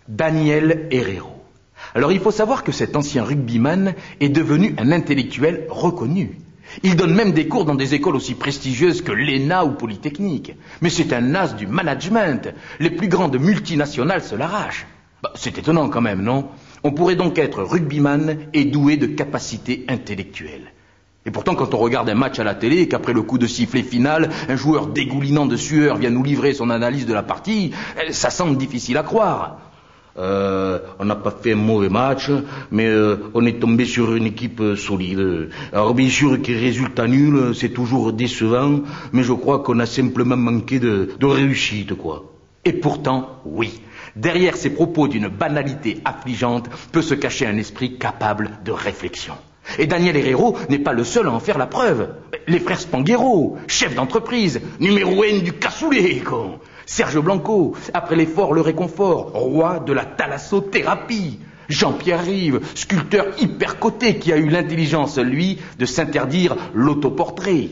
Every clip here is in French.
Daniel Herrero. Alors il faut savoir que cet ancien rugbyman est devenu un intellectuel reconnu. Il donne même des cours dans des écoles aussi prestigieuses que l'ENA ou Polytechnique. Mais c'est un as du management. Les plus grandes multinationales se l'arrachent. C'est étonnant quand même, non? On pourrait donc être rugbyman et doué de capacités intellectuelles. Et pourtant, quand on regarde un match à la télé et qu'après le coup de sifflet final, un joueur dégoulinant de sueur vient nous livrer son analyse de la partie, ça semble difficile à croire. On n'a pas fait un mauvais match, mais on est tombé sur une équipe solide. Alors bien sûr que les résultats nuls, c'est toujours décevant, mais je crois qu'on a simplement manqué de réussite, quoi. Et pourtant, oui, derrière ces propos d'une banalité affligeante peut se cacher un esprit capable de réflexion. Et Daniel Herrero n'est pas le seul à en faire la preuve. Les frères Spanghero, chefs d'entreprise, numéro 1 du cassoulet, quoi. Serge Blanco, après l'effort, le réconfort, roi de la thalassothérapie. Jean-Pierre Rive, sculpteur hyper coté qui a eu l'intelligence, lui, de s'interdire l'autoportrait.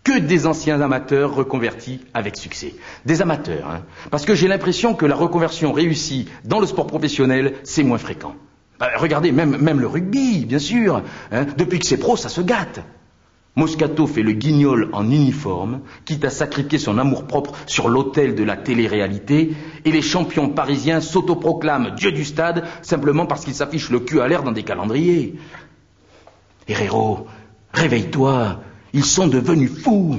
Que des anciens amateurs reconvertis avec succès. Des amateurs, hein. Parce que j'ai l'impression que la reconversion réussie dans le sport professionnel, c'est moins fréquent. Regardez, même le rugby, bien sûr. Hein. Depuis que c'est pro, ça se gâte. Moscato fait le guignol en uniforme, quitte à sacrifier son amour-propre sur l'autel de la télé-réalité, et les champions parisiens s'autoproclament dieu du stade simplement parce qu'ils s'affichent le cul à l'air dans des calendriers. Herrero, réveille-toi, ils sont devenus fous.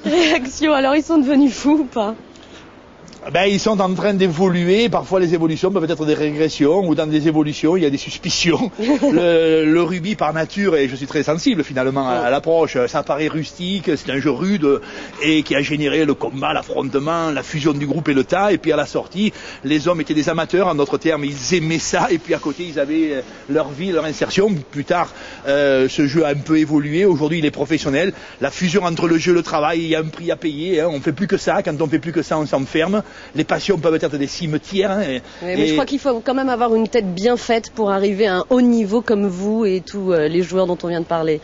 Réaction, alors ils sont devenus fous ou pas? Ils sont en train d'évoluer, parfois les évolutions peuvent être des régressions, ou dans des évolutions il y a des suspicions. Le rugby par nature, et je suis très sensible finalement à l'approche, ça paraît rustique, c'est un jeu rude et qui a généré le combat, l'affrontement, la fusion du groupe et le tas, et puis à la sortie, les hommes étaient des amateurs, en d'autres termes, ils aimaient ça, et puis à côté ils avaient leur vie, leur insertion. Plus tard, ce jeu a un peu évolué, aujourd'hui il est professionnel, la fusion entre le jeu et le travail, il y a un prix à payer, hein. On fait plus que ça, quand on fait plus que ça on s'enferme. Les passions peuvent être des cimetières. Hein, mais je crois qu'il faut quand même avoir une tête bien faite pour arriver à un haut niveau comme vous et tous les joueurs dont on vient de parler.